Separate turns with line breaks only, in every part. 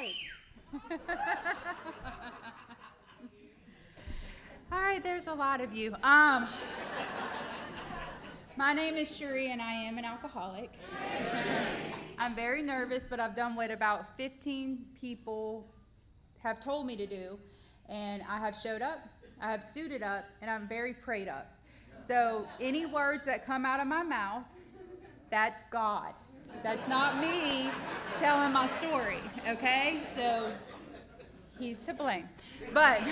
right. All right, there's a lot of you. My name is Cherie, and I am an alcoholic. I'm very nervous, but I've done what about 15 people have told me to do, and I have showed up, I have suited up, and I'm very prayed up. So any words that come out of my mouth, that's God. That's not me telling my story, okay? So he's to blame. But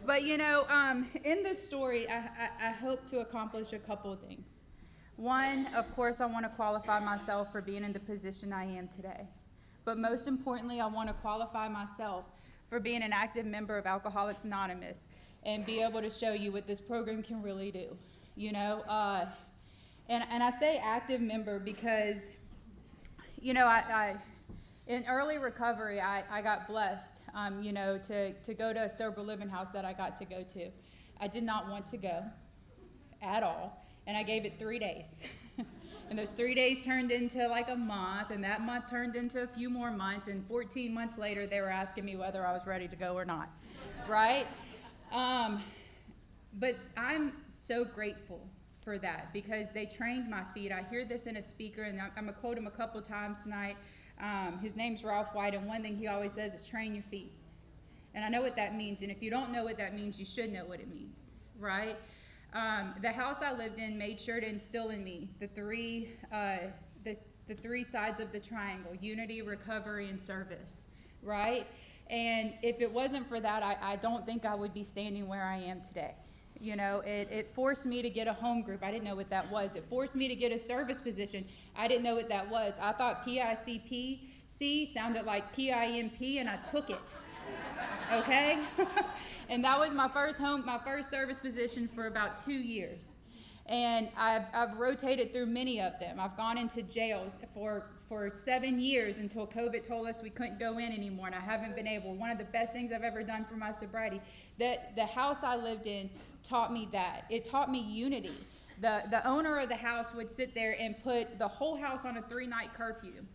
but in this story, I hope to accomplish a couple of things. One, of course, I want to qualify myself for being in the position I am today. But most importantly, I want to qualify myself for being an active member of Alcoholics Anonymous and be able to show you what this program can really do. And I say active member because, I in early recovery, I got blessed, to go to a sober living house that I got to go to. I did not want to go at all, and I gave it 3 days. And those 3 days turned into like a month, and that month turned into a few more months, and 14 months later, they were asking me whether I was ready to go or not, right? But I'm so grateful for that because they trained my feet. I hear this in a speaker, and I'm going to quote him a couple times tonight. His name's Ralph White, and one thing he always says is train your feet. And I know what that means, and if you don't know what that means, you should know what it means, right? The house I lived in made sure to instill in me the three sides of the triangle: unity, recovery, and service, right? And if it wasn't for that, I don't think I would be standing where I am today. It forced me to get a home group. I didn't know what that was. It forced me to get a service position. I didn't know what that was. I thought PICPC sounded like PIMP, and I took it. Okay? And that was my first service position for about 2 years. And I've rotated through many of them. I've gone into jails for 7 years until COVID told us we couldn't go in anymore, and I haven't been able. One of the best things I've ever done for my sobriety. The house I lived in taught me that. It taught me unity. The owner of the house would sit there and put the whole house on a 3-night curfew,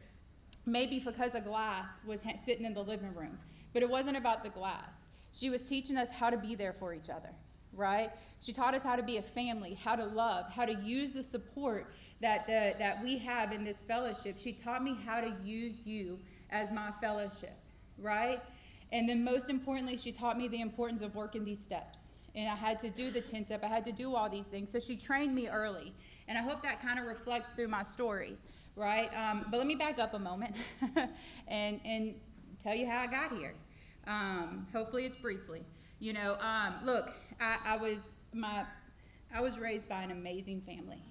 maybe because a glass was sitting in the living room. But it wasn't about the glass. She was teaching us how to be there for each other, right? She taught us how to be a family, how to love, how to use the support that we have in this fellowship. She taught me how to use you as my fellowship, right? And then most importantly, she taught me the importance of working these steps. And I had to do the 10-step. I had to do all these things. So she trained me early. And I hope that kind of reflects through my story, right? But let me back up a moment and tell you how I got here. Hopefully it's briefly. Look, I was raised by an amazing family.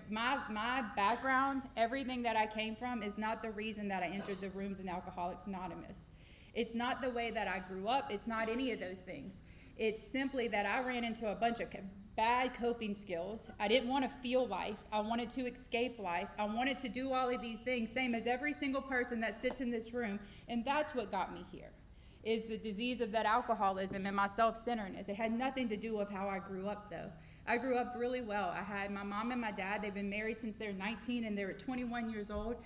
My background, everything that I came from, is not the reason that I entered the rooms in Alcoholics Anonymous. It's not the way that I grew up. It's not any of those things. It's simply that I ran into a bunch of bad coping skills. I didn't want to feel life. I wanted to escape life. I wanted to do all of these things, same as every single person that sits in this room. And that's what got me here, is the disease of that alcoholism and my self-centeredness. It had nothing to do with how I grew up, though. I grew up really well. I had my mom and my dad. They've been married since they're 19, and they're 21 years old.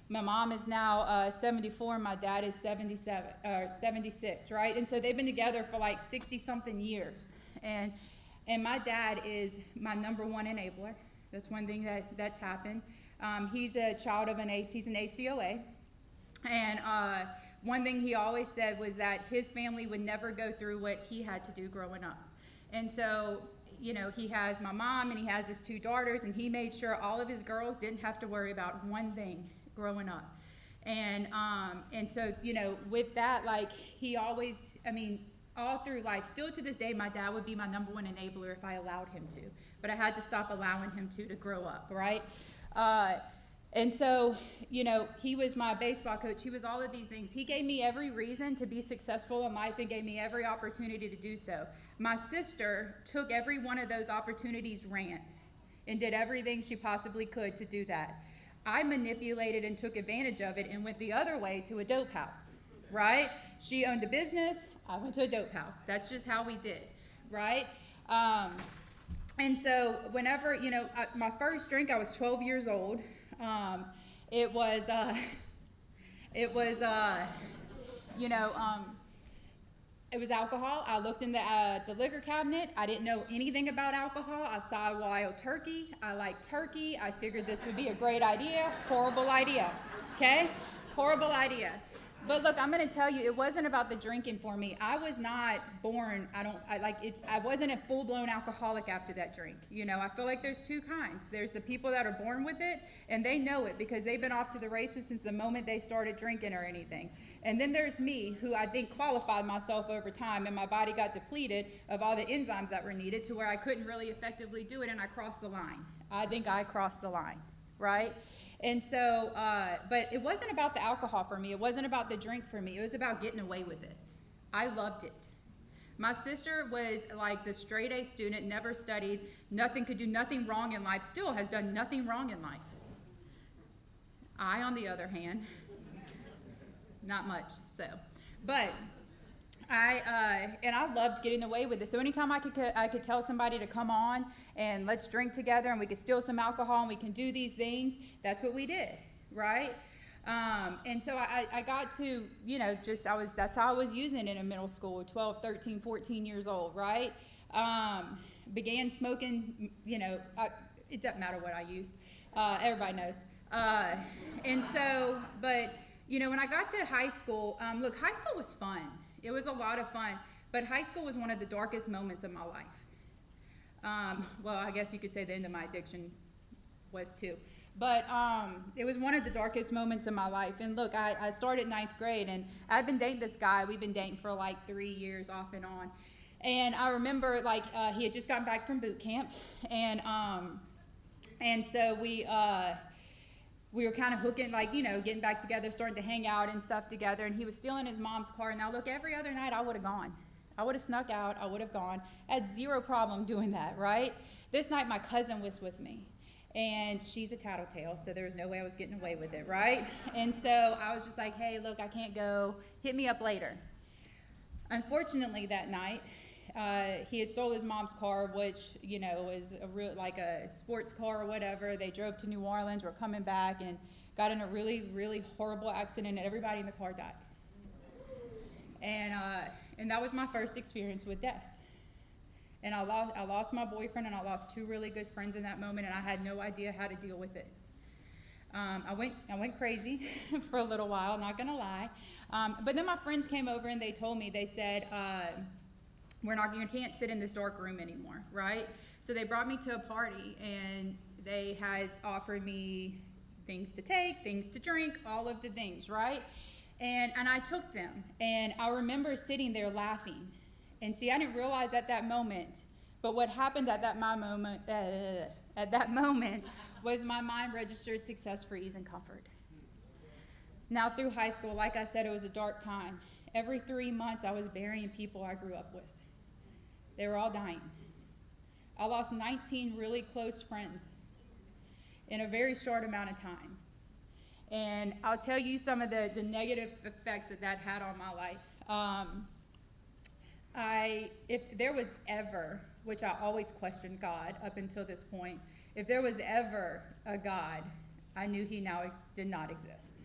My mom is now 74, and my dad is 76, right? And so they've been together for like 60-something years. And my dad is my number one enabler. That's one thing that's happened. He's a child of he's an ACOA. And one thing he always said was that his family would never go through what he had to do growing up. And so, he has my mom and he has his 2 daughters, and he made sure all of his girls didn't have to worry about one thing growing up. And so, with that, like, he always, all through life, still to this day, my dad would be my number one enabler if I allowed him to. But I had to stop allowing him to grow up, right? And so, he was my baseball coach. He was all of these things. He gave me every reason to be successful in life and gave me every opportunity to do so. My sister took every one of those opportunities, ran, and did everything she possibly could to do that. I manipulated and took advantage of it and went the other way to a dope house, right? She owned a business. I went to a dope house. That's just how we did, right? And so whenever, my first drink, I was 12 years old. It was It was, you know, it was alcohol. I looked in the liquor cabinet. I didn't know anything about alcohol. I saw a wild turkey. I liked turkey. I figured this would be a great idea. Horrible idea. Okay? Horrible idea. But look, I'm going to tell you, it wasn't about the drinking for me. I was not born, I wasn't a full-blown alcoholic after that drink. You know, I feel like there's two kinds. There's the people that are born with it, and they know it because they've been off to the races since the moment they started drinking or anything. And then there's me, who I think qualified myself over time, and my body got depleted of all the enzymes that were needed to where I couldn't really effectively do it, and I crossed the line. I think I crossed the line, right? And so, but it wasn't about the alcohol for me. It wasn't about the drink for me. It was about getting away with it. I loved it. My sister was like the straight A student, never studied, could do nothing wrong in life, still has done nothing wrong in life. I, on the other hand, not much, so. But I loved getting away with it. So anytime I could tell somebody to come on and let's drink together and we could steal some alcohol and we can do these things, that's what we did, right? And so I got to, you know, that's how I was using it in middle school, 12, 13, 14 years old, right? Began smoking, you know, it doesn't matter what I used. Everybody knows. And so, but, you know, when I got to high school, look, high school was fun. It was a lot of fun, but high school was one of the darkest moments of my life. Well, I guess you could say the end of my addiction was too. But it was one of the darkest moments of my life. And look, I started ninth grade, and I'd been dating this guy. We've been dating for like 3 years off and on. And I remember, like, he had just gotten back from boot camp, and so we were kind of hooking, like, you know, getting back together, starting to hang out and stuff together. And he was stealing his mom's car. Now, look, every other night I would have gone. I would have snuck out. I would have gone. I had zero problem doing that, right? This night my cousin was with me. And she's a tattletale, so there was no way I was getting away with it, right? And so I was just like, hey, look, I can't go. Hit me up later. Unfortunately, that night, he had stole his mom's car, which, you know, was like a sports car or whatever. They drove to New Orleans, were coming back, and got in a really, really horrible accident, and everybody in the car died. And that was my first experience with death. And I lost my boyfriend, and I lost 2 really good friends in that moment, and I had no idea how to deal with it. I went crazy for a little while, not gonna lie. But then my friends came over and they told me, they said, you can't sit in this dark room anymore, right? So they brought me to a party, and they had offered me things to take, things to drink, all of the things, right? And I took them, and I remember sitting there laughing. And see, I didn't realize at that moment, but what happened at that moment was my mind registered success for ease and comfort. Now through high school, like I said, it was a dark time. Every 3 months I was burying people I grew up with. They were all dying. I lost 19 really close friends in a very short amount of time. And I'll tell you some of the negative effects that had on my life. If there was ever, which I always questioned God up until this point, if there was ever a God, I knew he now did not exist.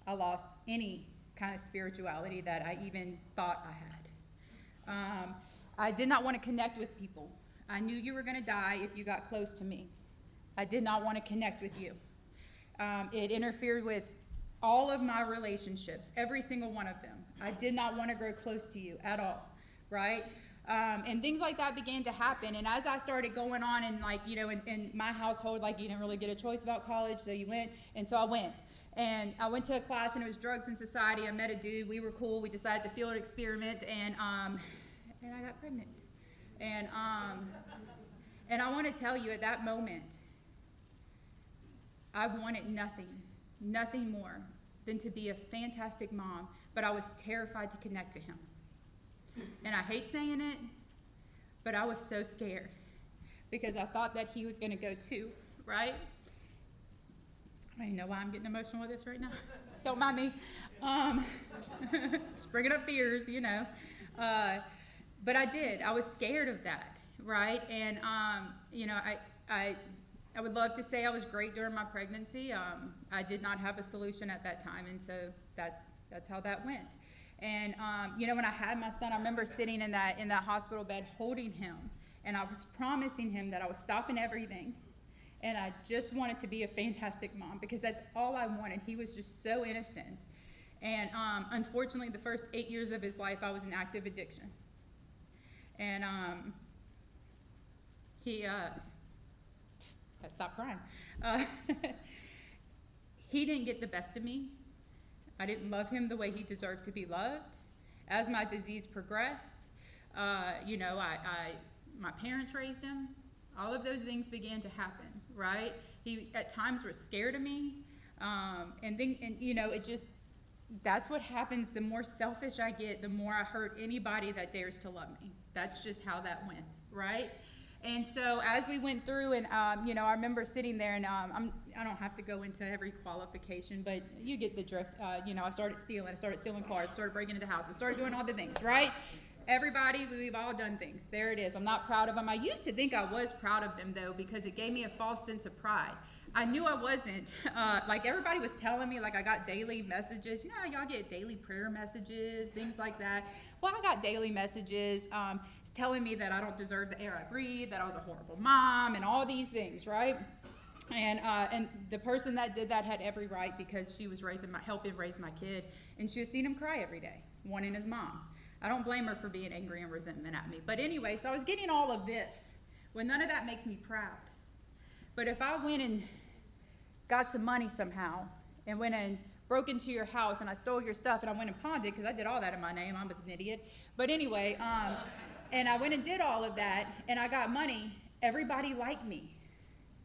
I lost any kind of spirituality that I even thought I had. I did not want to connect with people. I knew you were going to die if you got close to me. I did not want to connect with you. It interfered with all of my relationships, every single one of them. I did not want to grow close to you at all, right? And things like that began to happen. And as I started going on, and like, you know, in my household, like, you didn't really get a choice about college, so you went. And so I went. And I went to a class, and it was drugs and society. I met a dude. We were cool. We decided to field experiment, and I got pregnant. And I want to tell you, at that moment, I wanted nothing more than to be a fantastic mom, but I was terrified to connect to him. And I hate saying it, but I was so scared because I thought that he was going to go too, right? I don't know why I'm getting emotional with this right now. Don't mind me. Just bringing up fears, you know. But I did. I was scared of that, right? And, you know, I I would love to say I was great during my pregnancy. I did not have a solution at that time, and so that's how that went. And when I had my son, I remember sitting in that hospital bed holding him, and I was promising him that I was stopping everything, and I just wanted to be a fantastic mom because that's all I wanted. He was just so innocent. And unfortunately, the first 8 years of his life, I was in active addiction. And I stopped crying. He didn't get the best of me. I didn't love him the way he deserved to be loved. As my disease progressed, my parents raised him. All of those things began to happen, right? He at times was scared of me, that's what happens. The more selfish I get, the more I hurt anybody that dares to love me. That's just how that went, right? And so as we went through, and I remember sitting there, and I don't have to go into every qualification, but you get the drift. I started stealing cars, started breaking into houses, started doing all the things, right? Everybody, we've all done things. There it is. I'm not proud of them. I used to think I was proud of them, though, because it gave me a false sense of pride. I knew I wasn't. Everybody was telling me, I got daily messages. You know how y'all get daily prayer messages, things like that? Well, I got daily messages telling me that I don't deserve the air I breathe, that I was a horrible mom, and all these things, right? And the person that did that had every right because she was helping raise my kid, and she was seeing him cry every day, wanting his mom. I don't blame her for being angry and resentment at me. But anyway, so I was getting all of this when none of that makes me proud. But if I went and got some money somehow and went and broke into your house and I stole your stuff and I went and pawned it, because I did all that in my name, I was an idiot. But anyway, and I went and did all of that and I got money, everybody liked me.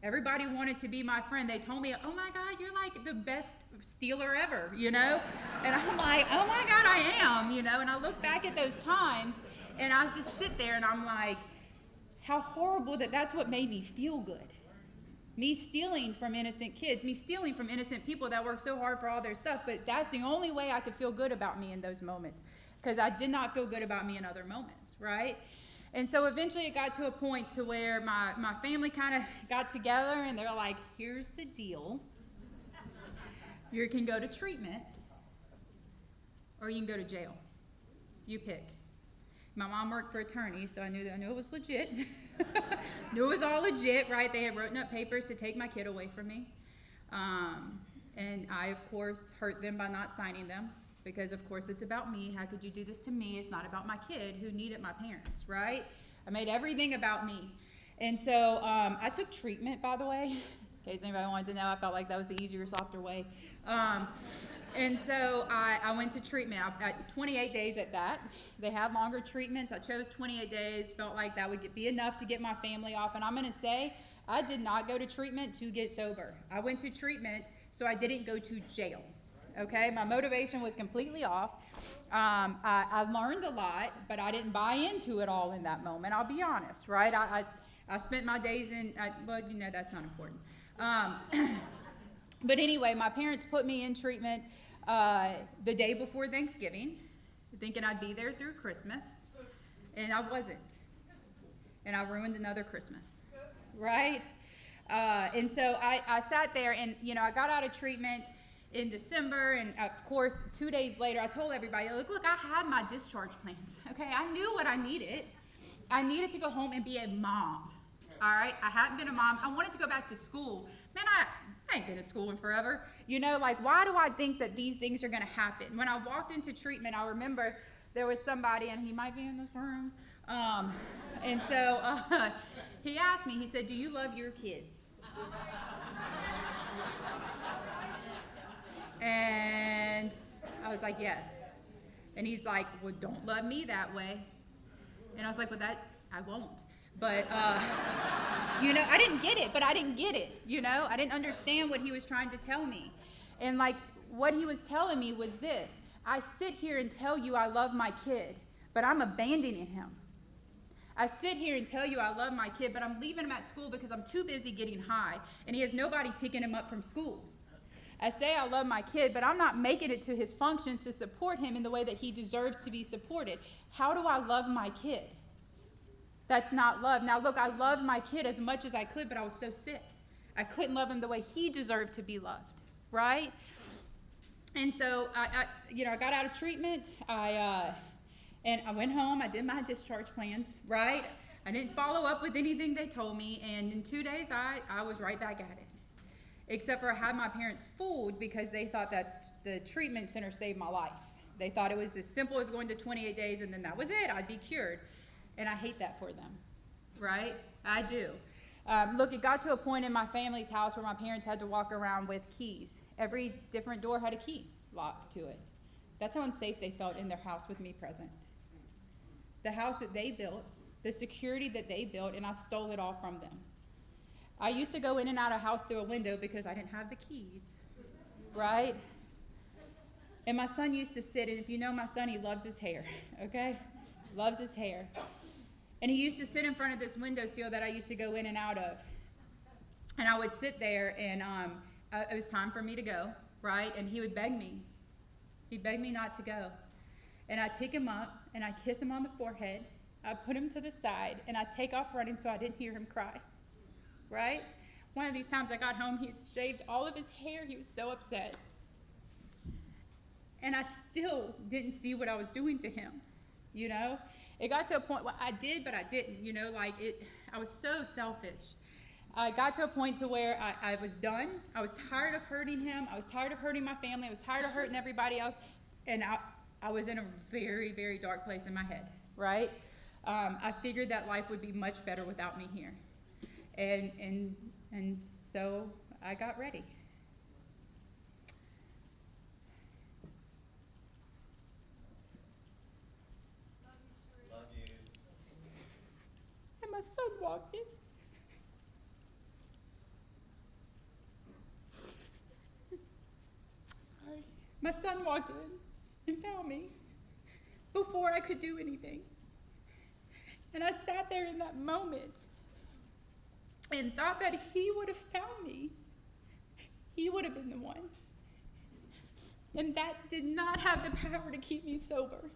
Everybody wanted to be my friend. They told me, oh my God, you're like the best stealer ever, And I'm like, oh my God, I am, And I look back at those times and I just sit there and I'm like, how horrible that's what made me feel good. Me stealing from innocent kids, me stealing from innocent people that work so hard for all their stuff, but that's the only way I could feel good about me in those moments, because I did not feel good about me in other moments, right? And so eventually it got to a point to where my family kind of got together and they're like, here's the deal. You can go to treatment or you can go to jail. You pick. My mom worked for attorneys, so I knew it was legit. Knew it was all legit, right? They had written up papers to take my kid away from me. And I, of course, hurt them by not signing them. Because, of course, it's about me. How could you do this to me? It's not about my kid who needed my parents, right? I made everything about me. And so I took treatment, by the way, in case anybody wanted to know. I felt like that was the easier, softer way. And so I went to treatment. I 28 days at that. They had longer treatments. I chose 28 days, felt like that would be enough to get my family off. And I'm going to say, I did not go to treatment to get sober. I went to treatment so I didn't go to jail. Okay, my motivation was completely off. I learned a lot, but I didn't buy into it all in that moment. I'll be honest, right? I spent my days that's not important. But anyway, my parents put me in treatment the day before Thanksgiving, thinking I'd be there through Christmas, and I wasn't. And I ruined another Christmas, right? And so I sat there, and I got out of treatment in December, and of course 2 days later I told everybody, look, I had my discharge plans. Okay, I knew what I needed. I needed to go home and be a mom. All right, I hadn't been a mom. I wanted to go back to school. Man, I ain't been to school in forever. Why do I think that these things are going to happen? When I walked into treatment, I remember there was somebody, and he might be in this room, and so he asked me, he said, do you love your kids? And I was like, yes. And he's like, well, don't love me that way. And I was like, well, that I won't. But, I didn't get it, I didn't understand what he was trying to tell me. And what he was telling me was this: I sit here and tell you I love my kid, but I'm abandoning him. I sit here and tell you I love my kid, but I'm leaving him at school because I'm too busy getting high, and he has nobody picking him up from school. I say I love my kid, but I'm not making it to his functions to support him in the way that he deserves to be supported. How do I love my kid? That's not love. Now, look, I loved my kid as much as I could, but I was so sick. I couldn't love him the way he deserved to be loved, right? And so I got out of treatment. And I went home. I did my discharge plans, right? I didn't follow up with anything they told me. And in 2 days, I was right back at it. Except for I had my parents fooled because they thought that the treatment center saved my life. They thought it was as simple as going to 28 days and then that was it. I'd be cured. And I hate that for them, right? I do. Look, it got to a point in my family's house where my parents had to walk around with keys. Every different door had a key locked to it. That's how unsafe they felt in their house with me present. The house that they built, the security that they built, and I stole it all from them. I used to go in and out of house through a window because I didn't have the keys, right? And my son used to sit, and if you know my son, he loves his hair, okay? Loves his hair. And he used to sit in front of this windowsill that I used to go in and out of. And I would sit there, and it was time for me to go, right? And he would beg me. He'd beg me not to go. And I'd pick him up, and I'd kiss him on the forehead. I'd put him to the side, and I'd take off running so I didn't hear him cry, right? One of these times I got home, he had shaved all of his hair. He was so upset. And I still didn't see what I was doing to him, you know? It got to a point where I did, but I didn't, you know, like I was so selfish. I got to a point to where I was done. I was tired of hurting him. I was tired of hurting my family. I was tired of hurting everybody else. And I was in a very, very dark place in my head, right? I figured that life would be much better without me here. And so I got ready.
Love you.
And my son walked in. Sorry. My son walked in and found me before I could do anything. And I sat there in that moment and thought that he would have found me. He would have been the one. And that did not have the power to keep me sober.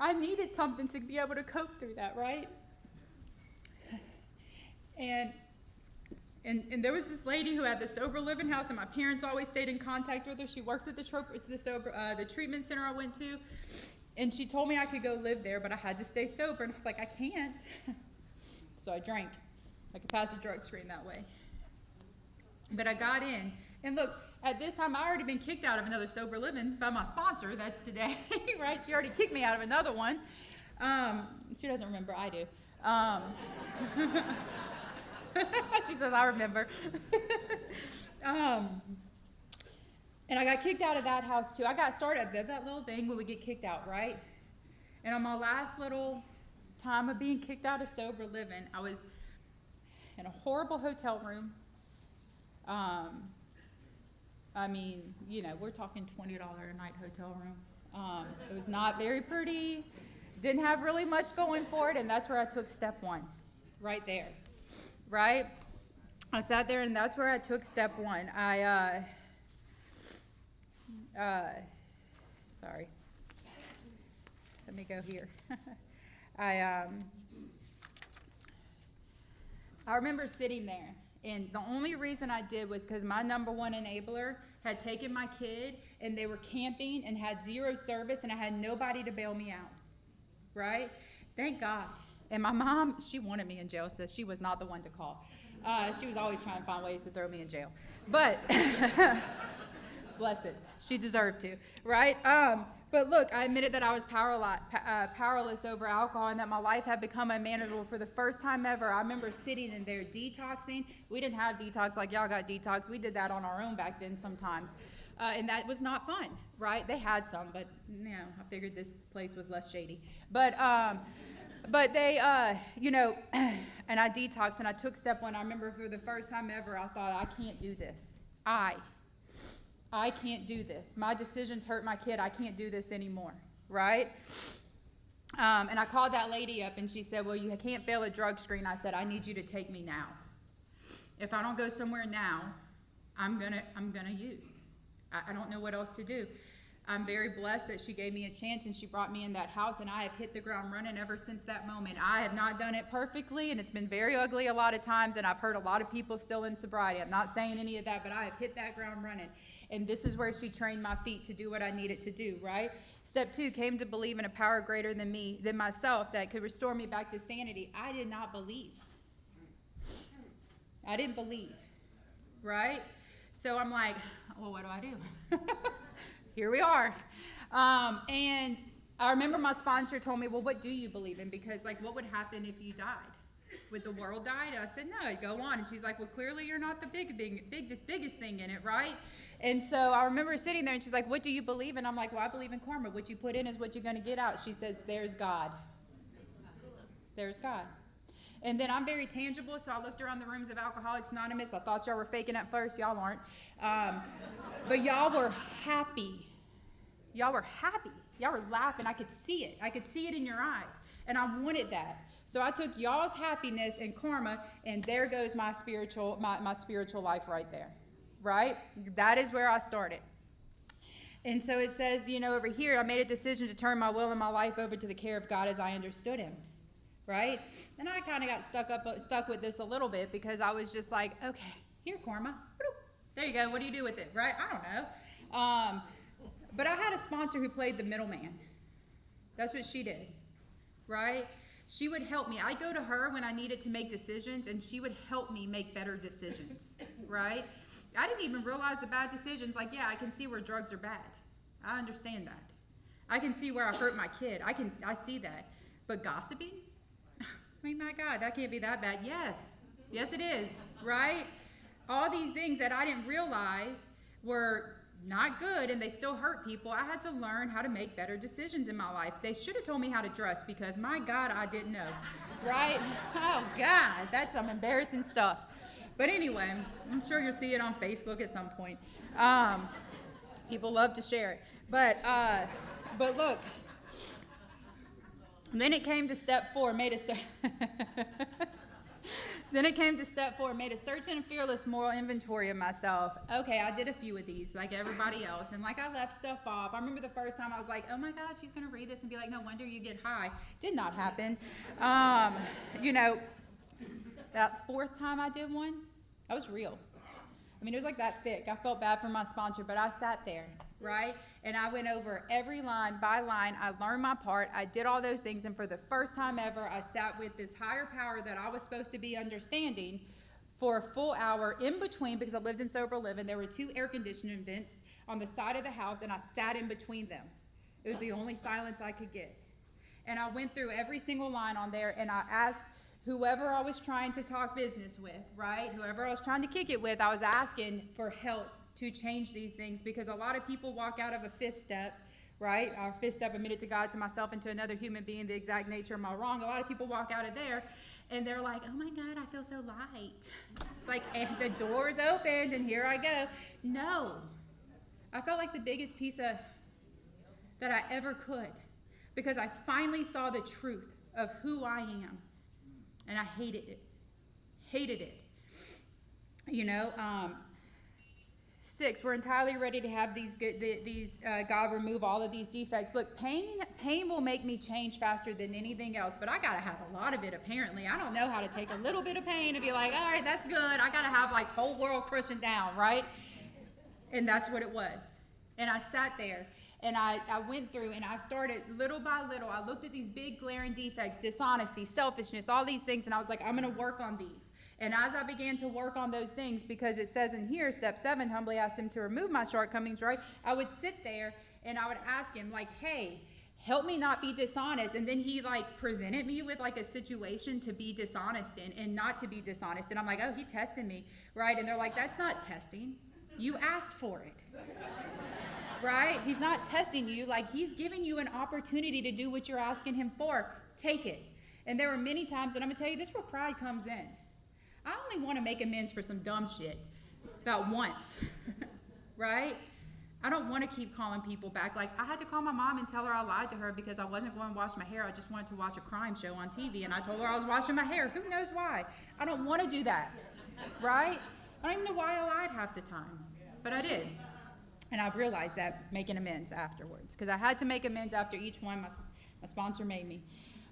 I needed something to be able to cope through that, right? And there was this lady who had the sober living house, and my parents always stayed in contact with her. She worked at the treatment center I went to, and she told me I could go live there, but I had to stay sober. And I was like, I can't. So I drank. I could pass a drug screen that way. But I got in. And look, at this time, I already been kicked out of another sober living by my sponsor. That's today, right? She already kicked me out of another one. She doesn't remember. I do. She says, I remember. And I got kicked out of that house too. I got started at that little thing where we get kicked out, right? And on my last little time of being kicked out of sober living, I was in a horrible hotel room. I mean, you know, we're talking $20 a night hotel room. It was not very pretty. Didn't have really much going for it, and that's where I took step one, right there, right? I sat there, and that's where I took step one. Sorry. Let me go here. I remember sitting there, and the only reason I did was because my number one enabler had taken my kid, and they were camping and had zero service, and I had nobody to bail me out, right? Thank God. And my mom, she wanted me in jail, so she was not the one to call. She was always trying to find ways to throw me in jail. But, bless it, she deserved to, right? But look, I admitted that I was powerless over alcohol and that my life had become unmanageable for the first time ever. I remember sitting in there detoxing. We didn't have detox like y'all got detox. We did that on our own back then sometimes. And that was not fun, right? They had some, but you know, I figured this place was less shady. But they, you know, and I detoxed and I took step one. I remember for the first time ever, I thought, I can't do this. I can't do this. My decisions hurt my kid. I can't do this anymore, right? And I called that lady up and she said, well, you can't fail a drug screen. I said, I need you to take me now. If I don't go somewhere now, I'm gonna use. I don't know what else to do. I'm very blessed that she gave me a chance and she brought me in that house, and I have hit the ground running ever since that moment. I have not done it perfectly, and it's been very ugly a lot of times, and I've hurt a lot of people still in sobriety. I'm not saying any of that, but I have hit that ground running. And this is where she trained my feet to do what I needed to do, right? Step 2, came to believe in a power greater than me, than myself, that could restore me back to sanity. I did not believe. I didn't believe, right? So I'm like, well, what do I do? Here we are. And I remember my sponsor told me, well, what do you believe in? Because, like, what would happen if you died? Would the world die? And I said, no, go on. And she's like, well, clearly you're not the biggest thing in it, right? And so I remember sitting there, and she's like, what do you believe in? I'm like, well, I believe in karma. What you put in is what you're going to get out. She says, there's God. There's God. And then I'm very tangible, so I looked around the rooms of Alcoholics Anonymous. I thought y'all were faking at first. Y'all aren't. But y'all were happy. Y'all were happy. Y'all were laughing. I could see it. I could see it in your eyes. And I wanted that. So I took y'all's happiness and karma, and there goes my spiritual life right there. Right? That is where I started. And so it says, over here, I made a decision to turn my will and my life over to the care of God as I understood him. Right? And I kind of got stuck with this a little bit, because I was just like, okay, here, karma. There you go. What do you do with it? Right? I don't know. But I had a sponsor who played the middleman. That's what she did. Right? She would help me. I'd go to her when I needed to make decisions, and she would help me make better decisions. Right? I didn't even realize the bad decisions. Like, yeah, I can see where drugs are bad. I understand that. I can see where I hurt my kid. I see that. But gossiping? I mean, my God, that can't be that bad. Yes it is, right? All these things that I didn't realize were not good, and they still hurt people. I had to learn how to make better decisions in my life. They should have told me how to dress, because my God, I didn't know, right? Oh God, that's some embarrassing stuff. But anyway, I'm sure you'll see it on Facebook at some point. People love to share it. But look, then it came to step 4, made a search and fearless moral inventory of myself. Okay, I did a few of these, like everybody else, and like I left stuff off. I remember the first time I was like, oh my God, she's going to read this and be like, no wonder you get high. Did not happen. That 4th time I did one, that was real. I mean, it was like that thick. I felt bad for my sponsor, but I sat there, right? And I went over every line by line. I learned my part. I did all those things. And for the first time ever, I sat with this higher power that I was supposed to be understanding for a full hour in between, because I lived in sober living. There were 2 air conditioning vents on the side of the house, and I sat in between them. It was the only silence I could get. And I went through every single line on there, and I asked whoever I was trying to talk business with, right? Whoever I was trying to kick it with, I was asking for help to change these things, because a lot of people walk out of a 5th step, right? Our 5th step, admitted to God, to myself, and to another human being the exact nature of my wrong. A lot of people walk out of there and they're like, oh my God, I feel so light. It's like, and the door's opened and here I go. No. I felt like the biggest piece of that I ever could, because I finally saw the truth of who I am. And I hated it. Hated it. 6, we're entirely ready to have God remove all of these defects. Look, pain will make me change faster than anything else, but I got to have a lot of it, apparently. I don't know how to take a little bit of pain and be like, all right, that's good. I got to have like whole world crushing down, right? And that's what it was. And I sat there and I went through and I started little by little. I looked at these big glaring defects, dishonesty, selfishness, all these things, and I was like, I'm going to work on these. And as I began to work on those things, because it says in here, step 7, humbly asked him to remove my shortcomings, right? I would sit there and I would ask him, like, hey, help me not be dishonest. And then he like presented me with like a situation to be dishonest in and not to be dishonest. And I'm like, oh, he tested me, right? And they're like, that's not testing. You asked for it, right? He's not testing you. Like, he's giving you an opportunity to do what you're asking him for. Take it. And there were many times, and I'm going to tell you, this is where pride comes in. I only want to make amends for some dumb shit about once, right? I don't want to keep calling people back. Like, I had to call my mom and tell her I lied to her because I wasn't going to wash my hair. I just wanted to watch a crime show on TV, and I told her I was washing my hair. Who knows why? I don't want to do that, right? I don't even know why I lied half the time, but I did. And I realized that making amends afterwards, because I had to make amends after each one my sponsor made me.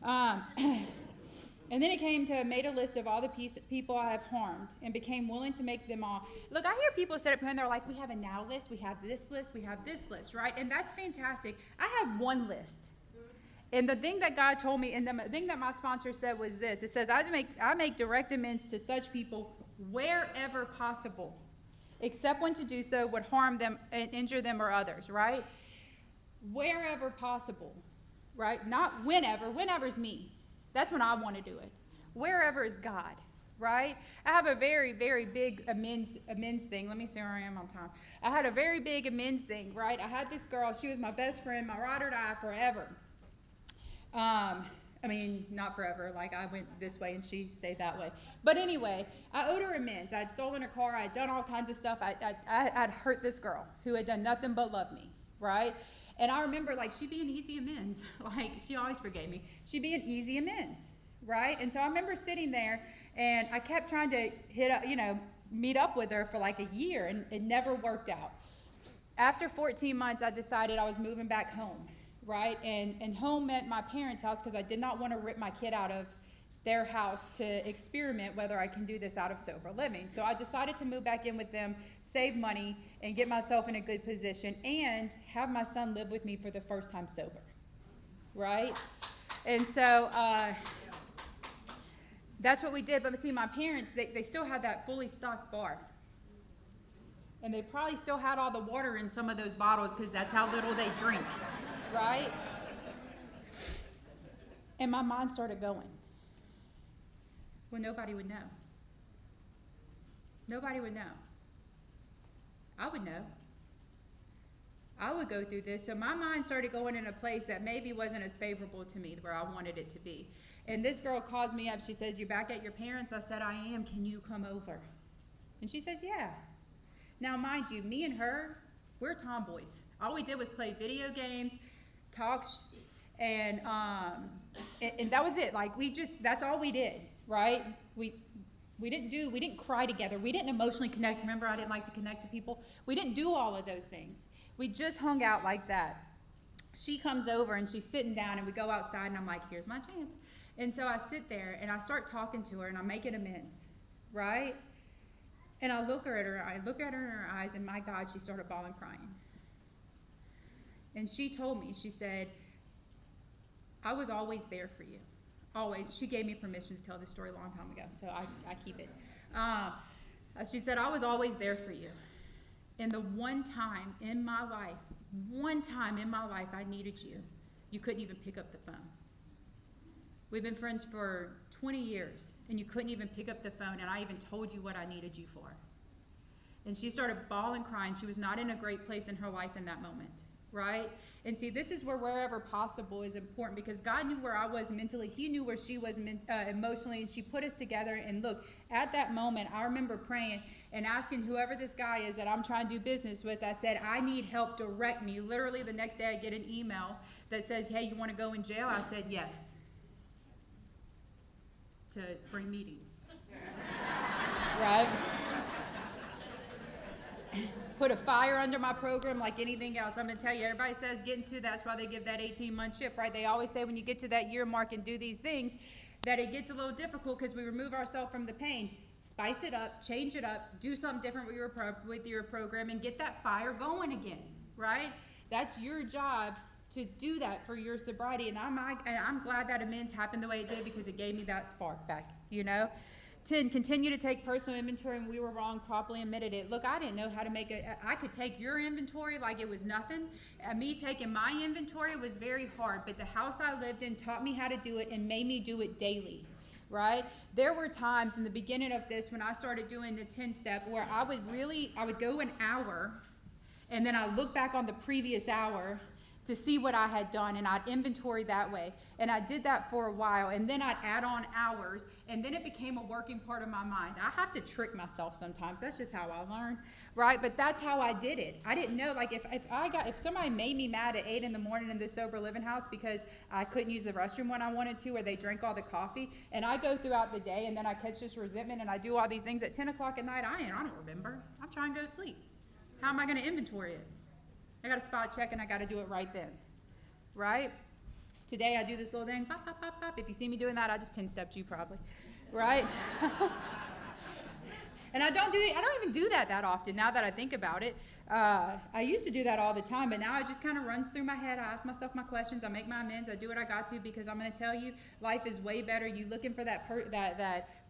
And then it came to made a list of all the people I have harmed and became willing to make them all. Look, I hear people sit up here and they're like, we have a now list, we have this list, we have this list, right? And that's fantastic. I have one list. And the thing that God told me, and the thing that my sponsor said was this. It says, I make direct amends to such people wherever possible, except when to do so would harm them and injure them or others, right? Wherever possible, right? Not whenever. Whenever's me. That's when I want to do it. Wherever is God, right? I have a very, very big amends thing. Let me see where I am on time. I had a very big amends thing, right? I had this girl. She was my best friend, my ride or die forever. I mean, not forever. Like, I went this way and she stayed that way. But anyway, I owed her amends. I had stolen her car. I had done all kinds of stuff. I'd hurt this girl who had done nothing but love me, right? And I remember, like, she'd be an easy amends. Like, she always forgave me. She'd be an easy amends, right? And so I remember sitting there, and I kept trying to meet up with her for like a year, and it never worked out. After 14 months, I decided I was moving back home, right? And home meant my parents' house, because I did not want to rip my kid out of their house to experiment whether I can do this out of sober living. So I decided to move back in with them, save money, and get myself in a good position, and have my son live with me for the first time sober, right? And so that's what we did. But see, my parents, they still had that fully stocked bar. And they probably still had all the water in some of those bottles, because that's how little they drink, right? And my mind started going. Well, nobody would know. Nobody would know. I would know. I would go through this. So my mind started going in a place that maybe wasn't as favorable to me, where I wanted it to be. And this girl calls me up. She says, "You're back at your parents'?" I said, "I am. Can you come over?" And she says, "Yeah." Now, mind you, me and her, we're tomboys. All we did was play video games, talk, and that was it. Like, that's all we did. Right? We didn't cry together. We didn't emotionally connect. Remember, I didn't like to connect to people. We didn't do all of those things. We just hung out like that. She comes over and she's sitting down, and we go outside, and I'm like, here's my chance. And so I sit there and I start talking to her, and I'm making amends, right? And I look at her in her eyes, and my God, she started bawling, crying. And she told me, she said, "I was always there for you. Always." She gave me permission to tell this story a long time ago, so I keep it. She said, "I was always there for you. And the one time in my life I needed you, you couldn't even pick up the phone. We've been friends for 20 years, and you couldn't even pick up the phone, and I even told you what I needed you for." And she started bawling, crying. She was not in a great place in her life in that moment. Right? And see, this is where wherever possible is important, because God knew where I was mentally. He knew where she was emotionally, and she put us together. And look, at that moment, I remember praying and asking whoever this guy is that I'm trying to do business with, I said, "I need help, direct me." Literally the next day I get an email that says, "Hey, you want to go in jail?" I said, "Yes." To bring meetings. Right? Put a fire under my program like anything else. I'm going to tell you, everybody says get into that's why they give that 18-month chip, right? They always say when you get to that year mark and do these things that it gets a little difficult, because we remove ourselves from the pain. Spice it up, change it up, do something different with your program, and get that fire going again, right? That's your job to do that for your sobriety. And I'm glad that amends happened the way it did, because it gave me that spark back, 10, continue to take personal inventory, and we were wrong, properly admitted it. Look, I didn't know how to I could take your inventory like it was nothing. Me taking my inventory was very hard, but the house I lived in taught me how to do it and made me do it daily, right? There were times in the beginning of this when I started doing the 10-step where I would go an hour, and then I look back on the previous hour to see what I had done, and I'd inventory that way. And I did that for a while, and then I'd add on hours, and then it became a working part of my mind. I have to trick myself sometimes. That's just how I learn, right? But that's how I did it. I didn't know, like, if somebody made me mad at 8 in the morning in the sober living house because I couldn't use the restroom when I wanted to, or they drank all the coffee, and I go throughout the day, and then I catch this resentment, and I do all these things at 10 o'clock at night, I don't remember. I'm trying to go to sleep. How am I going to inventory it? I got a spot check and I got to do it right then, right? Today I do this little thing, pop, pop, pop, pop. If you see me doing that, I just 10-stepped you probably, right? And I don't even do that often now that I think about it. I used to do that all the time, but now it just kind of runs through my head. I ask myself my questions. I make my amends. I do what I got to, because I'm going to tell you, life is way better. You looking for that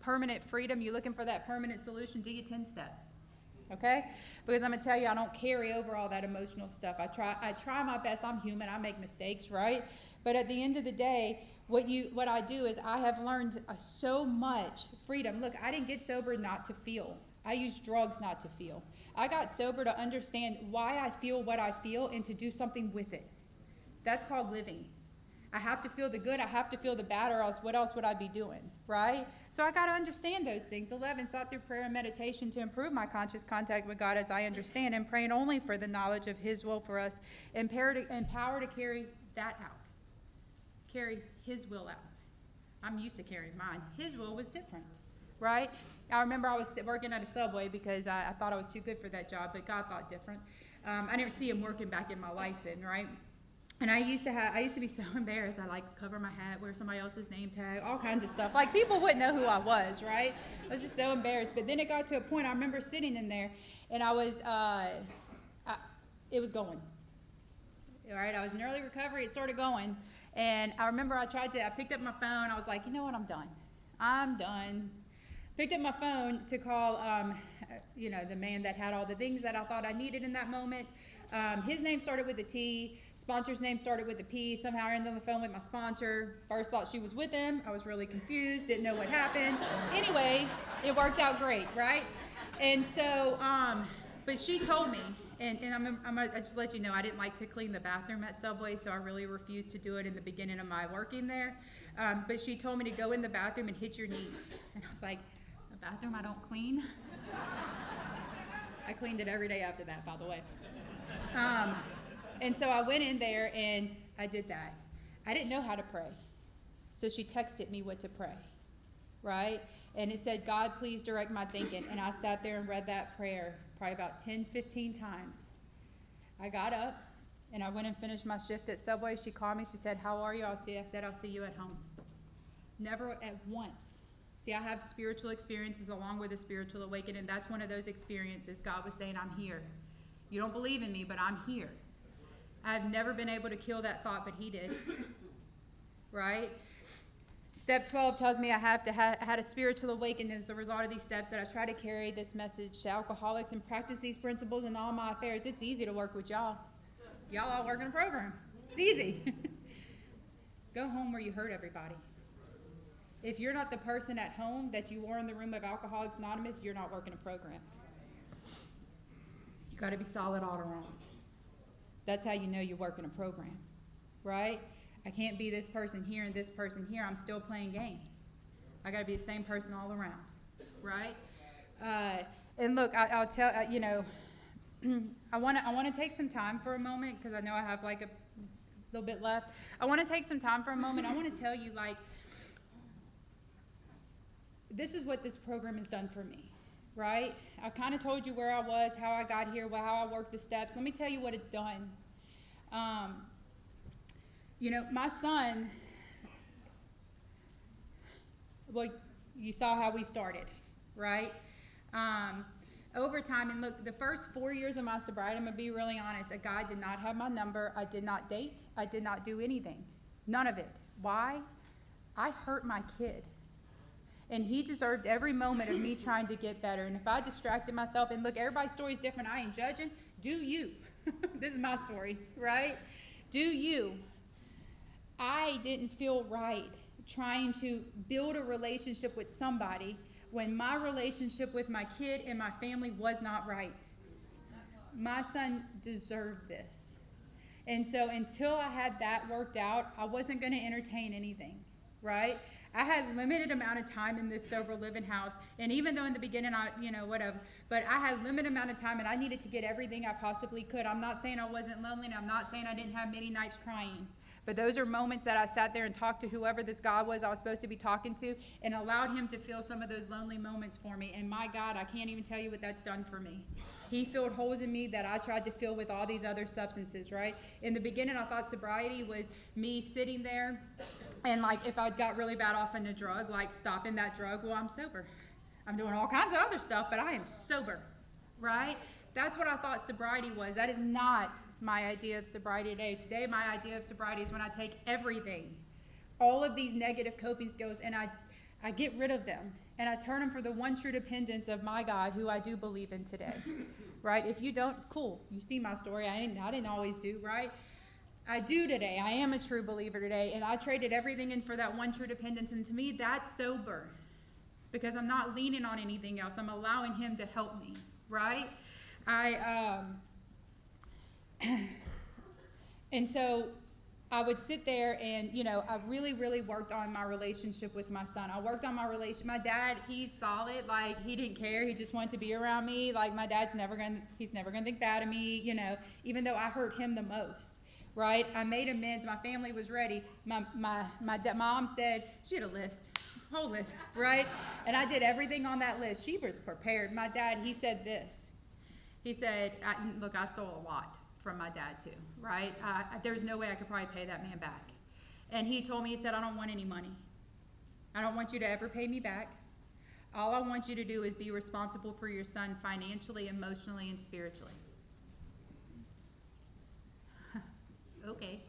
permanent freedom. You looking for that permanent solution. Do your 10-step, okay? Because I'm going to tell you, I don't carry over all that emotional stuff. I try my best. I'm human. I make mistakes, right? But at the end of the day, what I do is I have learned so much freedom. Look, I didn't get sober not to feel. I used drugs not to feel. I got sober to understand why I feel what I feel and to do something with it. That's called living. I have to feel the good, I have to feel the bad, or else what else would I be doing, right? So I got to understand those things. 11, sought through prayer and meditation to improve my conscious contact with God as I understand, and praying only for the knowledge of His will for us, and power to carry that out. Carry His will out. I'm used to carrying mine. His will was different, right? I remember I was working at a Subway because I thought I was too good for that job, but God thought different. I didn't see Him working back in my life then, right? And I used to be so embarrassed. I like cover my hat, wear somebody else's name tag, all kinds of stuff. Like people wouldn't know who I was, right? I was just so embarrassed. But then it got to a point, I remember sitting in there, and it was going. All right, I was in early recovery. It started going. And I remember I picked up my phone. I was like, you know what, I'm done. Picked up my phone to call, the man that had all the things that I thought I needed in that moment. His name started with a T. Sponsor's name started with a P. Somehow I ended on the phone with my sponsor. First thought she was with him. I was really confused. Didn't know what happened. Anyway, it worked out great, right? And so, but she told me, and I just let you know, I didn't like to clean the bathroom at Subway, so I really refused to do it in the beginning of my working there. But she told me to go in the bathroom and hit your knees. And I was like, the bathroom I don't clean? I cleaned it every day after that, by the way. And so I went in there and I did that. I didn't know how to pray. So she texted me what to pray, right? And it said, God, please direct my thinking. And I sat there and read that prayer probably about 10, 15 times. I got up and I went and finished my shift at Subway. She called me. She said, how are you? I said, I'll see you at home. Never at once. See, I have spiritual experiences along with a spiritual awakening. That's one of those experiences. God was saying, I'm here. You don't believe in me, but I'm here. I've never been able to kill that thought, but He did. Right? Step 12 tells me I had a spiritual awakening as a result of these steps, that I try to carry this message to alcoholics and practice these principles in all my affairs. It's easy to work with y'all. Y'all all work in a program. It's easy. Go home where you hurt everybody. If you're not the person at home that you were in the room of Alcoholics Anonymous, you're not working a program. You got to be solid all around. That's how you know you're working a program, right? I can't be this person here and this person here. I'm still playing games. I got to be the same person all around, right? And look, I'll tell I want to take some time for a moment, because I know I have like a little bit left. I want to take some time for a moment. I want to tell you, like, this is what this program has done for me, right? I kind of told you where I was, how I got here, how I worked the steps. Let me tell you what it's done. My son, well, you saw how we started, right? Over time, and look, the first 4 years of my sobriety, I'm going to be really honest, a guy did not have my number. I did not date. I did not do anything. None of it. Why? I hurt my kid. And he deserved every moment of me trying to get better. And if I distracted myself, and look, everybody's story is different. I ain't judging. Do you. This is my story, right? Do you. I didn't feel right trying to build a relationship with somebody when my relationship with my kid and my family was not right. My son deserved this. And so until I had that worked out, I wasn't going to entertain anything, right? I had limited amount of time in this sober living house, and even though in the beginning but I had limited amount of time, and I needed to get everything I possibly could. I'm not saying I wasn't lonely, and I'm not saying I didn't have many nights crying, But those are moments that I sat there and talked to whoever this God was I was supposed to be talking to and allowed him to fill some of those lonely moments for me. And my God, I can't even tell you what that's done for me. He filled holes in me that I tried to fill with all these other substances, right? In the beginning, I thought sobriety was me sitting there and like if I got really bad off in a drug, like stopping that drug, well, I'm sober. I'm doing all kinds of other stuff, but I am sober, right? That's what I thought sobriety was. That is not my idea of sobriety today. Today, my idea of sobriety is when I take everything, all of these negative coping skills, and I get rid of them, and I turn them for the one true dependence of my God, who I do believe in today, right? If you don't, cool. You see my story. I didn't always do, right? I do today. I am a true believer today, and I traded everything in for that one true dependence, and to me, that's sober, because I'm not leaning on anything else. I'm allowing him to help me, right? And so I would sit there and, you know, I really, really worked on my relationship with my son. I worked on my relation. My dad, he's solid. Like, he didn't care. He just wanted to be around me. Like, my dad's he's never going to think bad of me, you know, even though I hurt him the most, right? I made amends. My family was ready. My mom said, she had a list, whole list, right? And I did everything on that list. She was prepared. My dad, he said this. He said, look, I stole a lot from my dad too, right? There's no way I could probably pay that man back. And he told me, he said, I don't want any money. I don't want you to ever pay me back. All I want you to do is be responsible for your son financially, emotionally, and spiritually. Okay.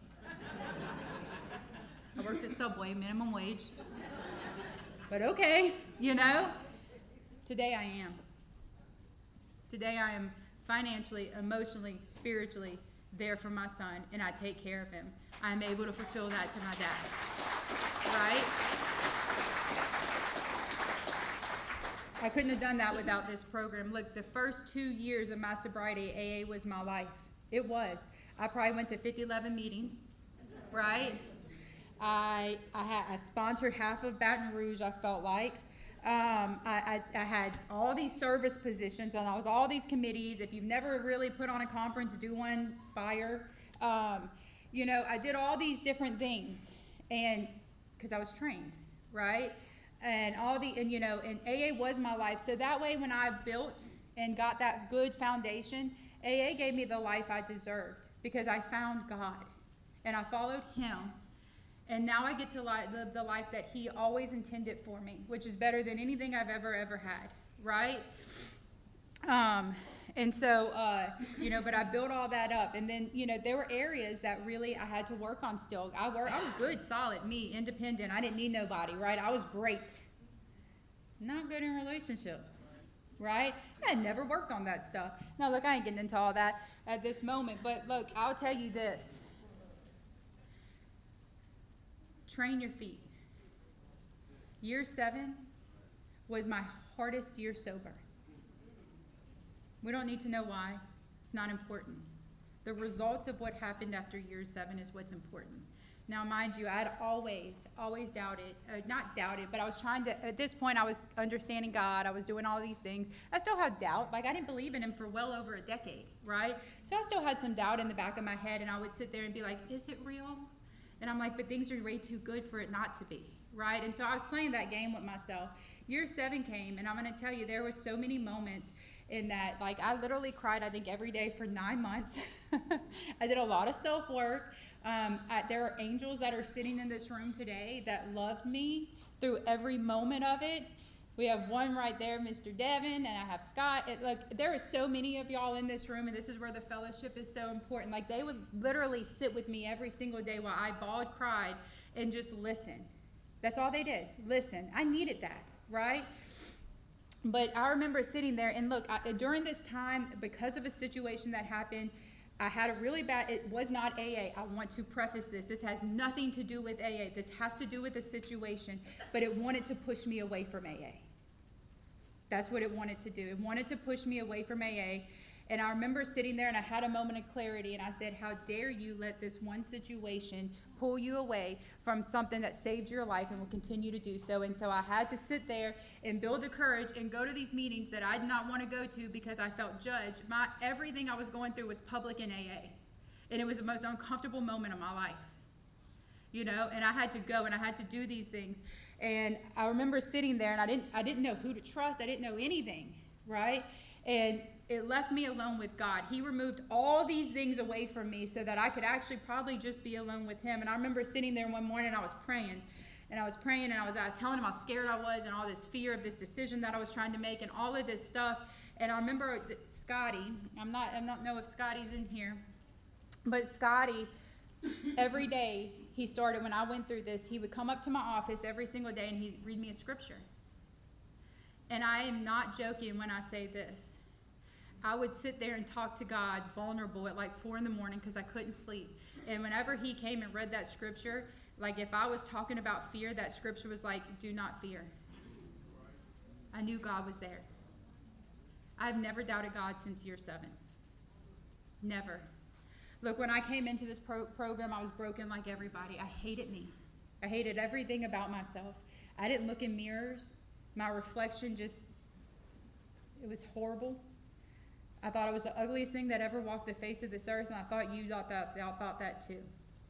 I worked at Subway, minimum wage. But okay, you know, today I am. Today I am financially, emotionally, spiritually there for my son, and I take care of him. I'm able to fulfill that to my dad, right? I couldn't have done that without this program. Look, the first 2 years of my sobriety, AA was my life. It was. I probably went to 11 meetings, right? I sponsored half of Baton Rouge, I felt like. I had all these service positions, and I was all these committees. If you've never really put on a conference, do one, fire. You know, I did all these different things, and because I was trained, right? And you know, and AA was my life. So that way, when I built and got that good foundation, AA gave me the life I deserved because I found God, and I followed him. And now I get to live the life that he always intended for me, which is better than anything I've ever had, right? And so, you know, but I built all that up. And then, you know, there were areas that really I had to work on still. I was good, solid, me, independent. I didn't need nobody, right? I was great. Not good in relationships, right? I had never worked on that stuff. Now, look, I ain't getting into all that at this moment. But, look, I'll tell you this. Train your feet. Year 7 was my hardest year sober. We don't need to know why. It's not important. The results of what happened after year 7 is what's important. Now, mind you, I had always doubted, not doubted, but I was trying to, at this point, I was understanding God. I was doing all these things. I still had doubt. Like, I didn't believe in him for well over a decade, right? So I still had some doubt in the back of my head, and I would sit there and be like, is it real? And I'm like, but things are way too good for it not to be, right? And so I was playing that game with myself. Year 7 came, and I'm going to tell you, there were so many moments in that, like, I literally cried, I think, every day for 9 months. I did a lot of self-work. There are angels that are sitting in this room today that loved me through every moment of it. We have one right there, Mr. Devin, and I have Scott. There are so many of y'all in this room, and this is where the fellowship is so important. Like, they would literally sit with me every single day while I bawled, cried, and just listen. That's all they did, listen. I needed that, right? But I remember sitting there, and look, during this time, because of a situation that happened, I had a really bad, it was not AA. I want to preface this. This has nothing to do with AA. This has to do with the situation, but it wanted to push me away from AA. That's what it wanted to do. It wanted to push me away from AA. And I remember sitting there, and I had a moment of clarity, and I said, how dare you let this one situation pull you away from something that saved your life and will continue to do so. And so I had to sit there and build the courage and go to these meetings that I did not want to go to because I felt judged. Everything I was going through was public in AA. And it was the most uncomfortable moment of my life. and I had to go and I had to do these things. And I remember sitting there and I didn't know who to trust. I didn't know anything, right? And it left me alone with God. He removed all these things away from me so that I could actually probably just be alone with him. And I remember sitting there one morning and I was praying. And I was telling him how scared I was and all this fear of this decision that I was trying to make and all of this stuff. And I remember Scotty, I don't know if Scotty's in here, but Scotty, every day he started, when I went through this, he would come up to my office every single day and he'd read me a scripture. And I am not joking when I say this. I would sit there and talk to God vulnerable at like 4 a.m. because I couldn't sleep. And whenever he came and read that scripture, like if I was talking about fear, that scripture was like, do not fear. I knew God was there. I've never doubted God since year 7. Never. Look, when I came into this program, I was broken like everybody. I hated me. I hated everything about myself. I didn't look in mirrors. My reflection it was horrible. I thought I was the ugliest thing that ever walked the face of this earth, and I thought you thought that too,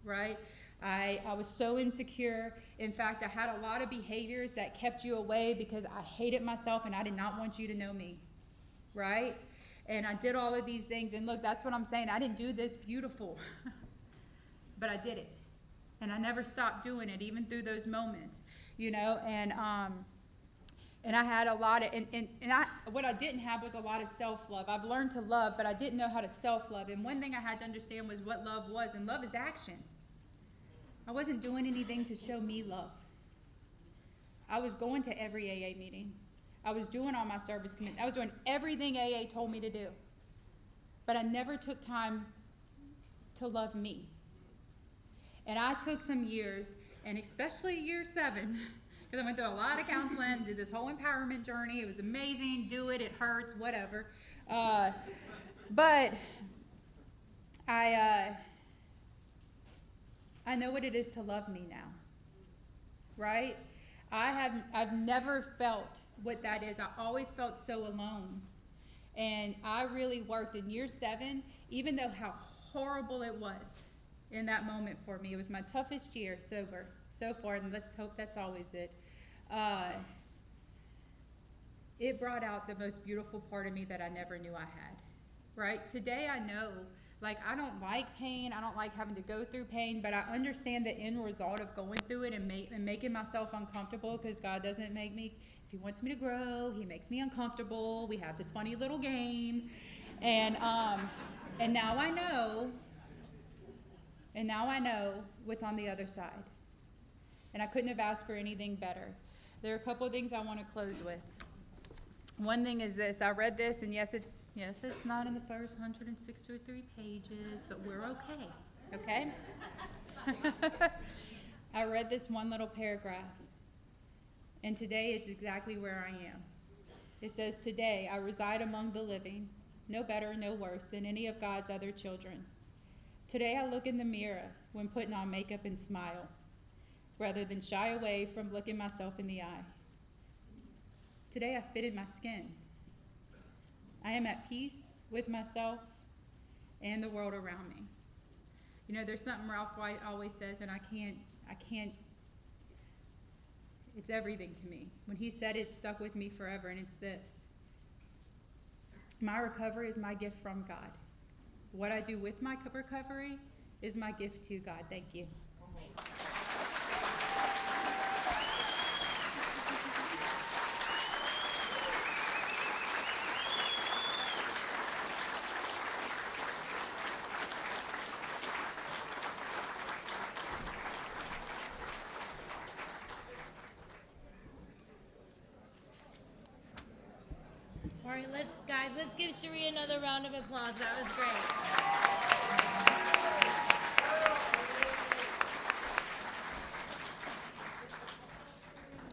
right? I was so insecure. In fact, I had a lot of behaviors that kept you away because I hated myself and I did not want you to know me, right? And I did all of these things. And look, that's what I'm saying. I didn't do this beautiful, but I did it. And I never stopped doing it, even through those moments, and I had a lot of, what I didn't have was a lot of self-love. I've learned to love, but I didn't know how to self-love. And one thing I had to understand was what love was, and love is action. I wasn't doing anything to show me love. I was going to every AA meeting. I was doing all my service commitments. I was doing everything AA told me to do. But I never took time to love me. And I took some years, and especially year 7, because I went through a lot of counseling, did this whole empowerment journey. It was amazing. Do it. It hurts. Whatever. But I know what it is to love me now. Right? I've never felt what that is. I always felt so alone. And I really worked in year 7, even though how horrible it was in that moment for me. It was my toughest year sober so far, and let's hope that's always it. It brought out the most beautiful part of me that I never knew I had, right? Today I know, like, I don't like pain. I don't like having to go through pain, but I understand the end result of going through it and making myself uncomfortable, because God doesn't make me, if he wants me to grow, he makes me uncomfortable. We have this funny little game. And now I know what's on the other side. And I couldn't have asked for anything better. There are a couple of things I want to close with. One thing is this. I read this, and yes, it's not in the first 163 pages, but we're okay? I read this one little paragraph, and today it's exactly where I am. It says, today I reside among the living, no better, no worse than any of God's other children. Today I look in the mirror when putting on makeup and smile, rather than shy away from looking myself in the eye. Today I fitted my skin. I am at peace with myself and the world around me. There's something Ralph White always says, and I can't, it's everything to me. When he said it, it stuck with me forever, and it's this. My recovery is my gift from God. What I do with my recovery is my gift to God. Thank you.
All right, let's give Cherie another round of applause. That was great.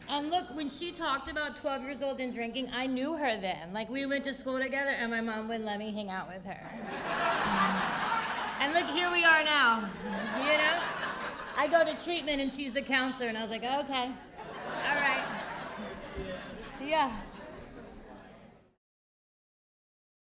And look, when she talked about 12 years old and drinking, I knew her then. Like, we went to school together, and my mom wouldn't let me hang out with her. And look, here we are now, I go to treatment, and she's the counselor, and I was like, okay, all right. Yeah.